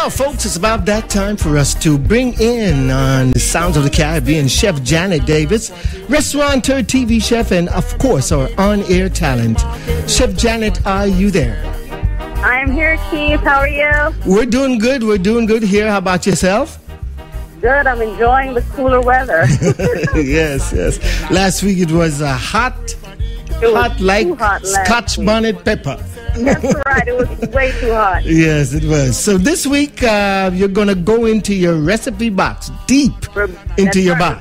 Well, folks, it's about that time for us to bring in on the Sounds of the Caribbean Chef Janet Davis, restaurateur, TV chef, and of course our on-air talent. Chef Janet, are you there? I'm here, Keith. How are you? We're doing good. We're doing good here. How about yourself? Good. I'm enjoying the cooler weather. Yes. Last week it was hot like Scotch bonnet pepper. That's right. It was way too hot. Yes, it was. So this week you're going to go into your recipe box, deep into your box.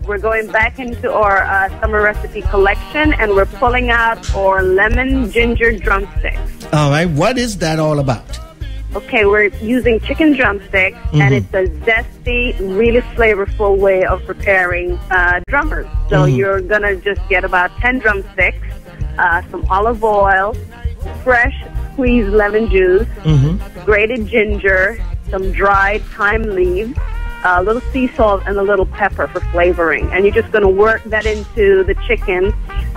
We're going back into our summer recipe collection, and we're pulling out our lemon ginger drumsticks. All right. What is that all about? Okay, we're using chicken drumsticks, and it's a zesty, really flavorful way of preparing drummers. So you're going to just get about 10 drumsticks, some olive oil, fresh squeezed lemon juice, grated ginger, some dried thyme leaves, a little sea salt, and a little pepper for flavoring. And you're just going to work that into the chicken.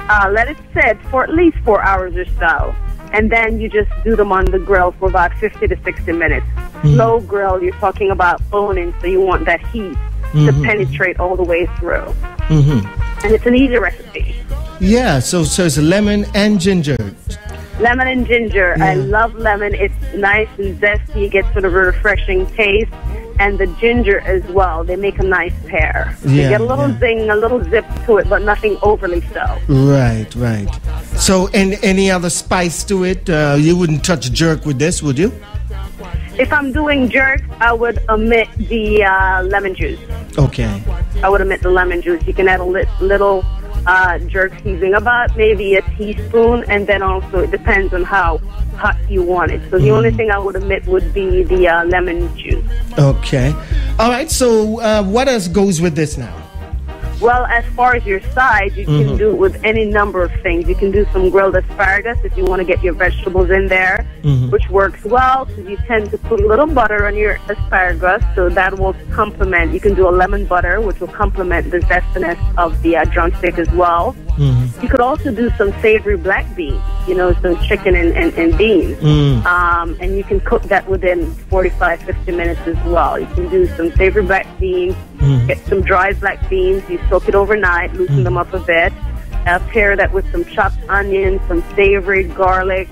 Let it sit for at least 4 hours or so. And then you just do them on the grill for about 50 to 60 minutes. Slow grill, you're talking about boning, so you want that heat to penetrate all the way through. And it's an easy recipe. Yeah, so it's lemon and ginger. Lemon and ginger. Yeah. I love lemon. It's nice and zesty. You get sort of a refreshing taste. And the ginger as well. They make a nice pair. You get a little zing, a little zip to it, but nothing overly so. Right. So, and any other spice to it? You wouldn't touch jerk with this, would you? If I'm doing jerk, I would omit the lemon juice. Okay. I would omit the lemon juice. You can add a little jerk seasoning, about maybe a teaspoon, and then also it depends on how hot you want it. So the only thing I would omit would be the lemon juice. Okay. All right, so what else goes with this now? Well, as far as your sides, you can do it with any number of things. You can do some grilled asparagus if you want to get your vegetables in there, which works well because you tend to put a little butter on your asparagus, so that will complement. You can do a lemon butter, which will complement the zestiness of the drumstick as well. You could also do some savory black beans, some chicken and beans. And you can cook that within 45, 50 minutes as well. You can do some savory black beans, get some dried black beans, you soak it overnight, loosen them up a bit, pair that with some chopped onions, some savory garlic,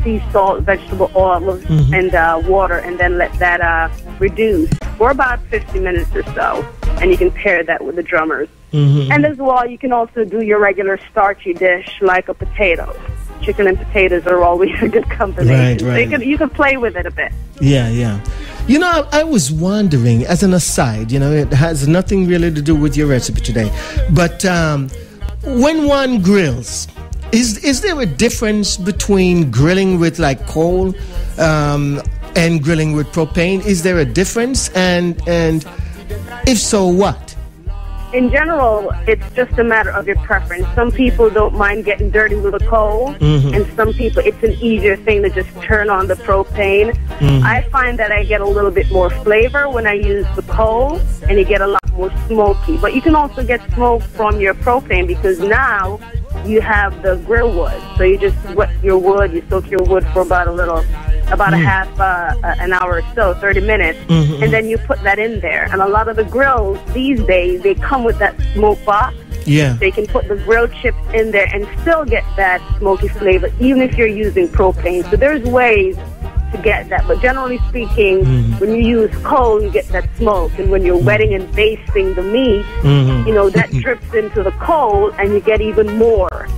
sea salt, vegetable oils, and water, and then let that reduce for about 50 minutes or so. And you can pair that with the drummers. And as well, you can also do your regular starchy dish like a potato. Chicken and potatoes are always a good combination. Right. So you can play with it a bit. Yeah. I was wondering, as an aside, it has nothing really to do with your recipe today, but when one grills, is there a difference between grilling with like coal and grilling with propane? Is there a difference? And if so, what? In general, it's just a matter of your preference. Some people don't mind getting dirty with a coal, and some people, it's an easier thing to just turn on the propane. I find that I get a little bit more flavor when I use the coal, and you get a lot more smoky. But you can also get smoke from your propane because now you have the grill wood. So you just wet your wood, you soak your wood for about a half an hour or so, 30 minutes, and then you put that in there. And a lot of the grills these days, they come with that smoke box. Yeah. They can put the grill chips in there and still get that smoky flavor, even if you're using propane. So there's ways to get that. But generally speaking, when you use coal, you get that smoke. And when you're wetting and basting the meat, that drips into the coal, and you get even more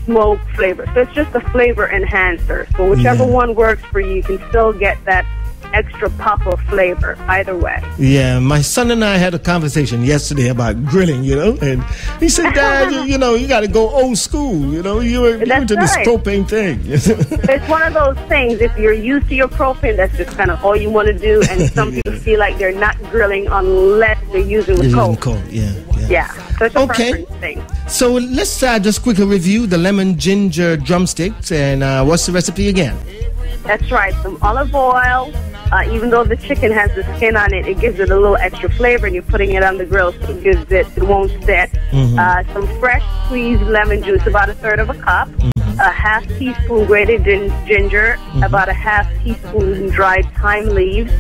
smoke flavor. So it's just a flavor enhancer. So whichever one works for you, you can still get that extra pop of flavor either way. Yeah, my son and I had a conversation yesterday about grilling, and he said, Dad, you got to go old school, you're into this propane thing. It's one of those things, if you're used to your propane, that's just kind of all you want to do, and some people feel like they're not grilling unless they're using the coal. Yeah, so it's a preference thing. So let's just quickly review the lemon ginger drumsticks, and what's the recipe again? That's right, some olive oil. Even though the chicken has the skin on it, it gives it a little extra flavor, and you're putting it on the grill, so it won't sit. Some fresh squeezed lemon juice, about 1/3 of a cup. a half teaspoon grated ginger, about a half teaspoon dried thyme leaves,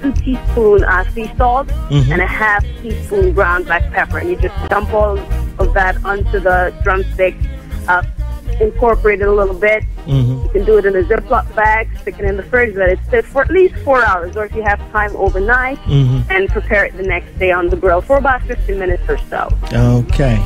2 teaspoons sea salt, and a half teaspoon ground black pepper. And you just dump all of that onto the drumstick, incorporate it a little bit. You can do it in a Ziploc bag, stick it in the fridge, let it sit for at least 4 hours, or if you have time, overnight, and prepare it the next day on the grill for about 15 minutes or so. Okay.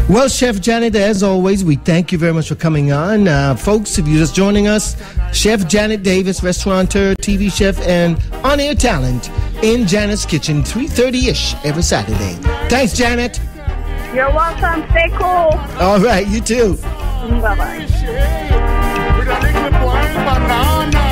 Well, Chef Janet, as always, we thank you very much for coming on. Folks, if you're just joining us, Chef Janet Davis, restaurateur, TV chef, and on-air talent in Janet's Kitchen, 3:30-ish every Saturday. Thanks, Janet. You're welcome. Stay cool. All right, you too. Bye-bye. With a little blind banana.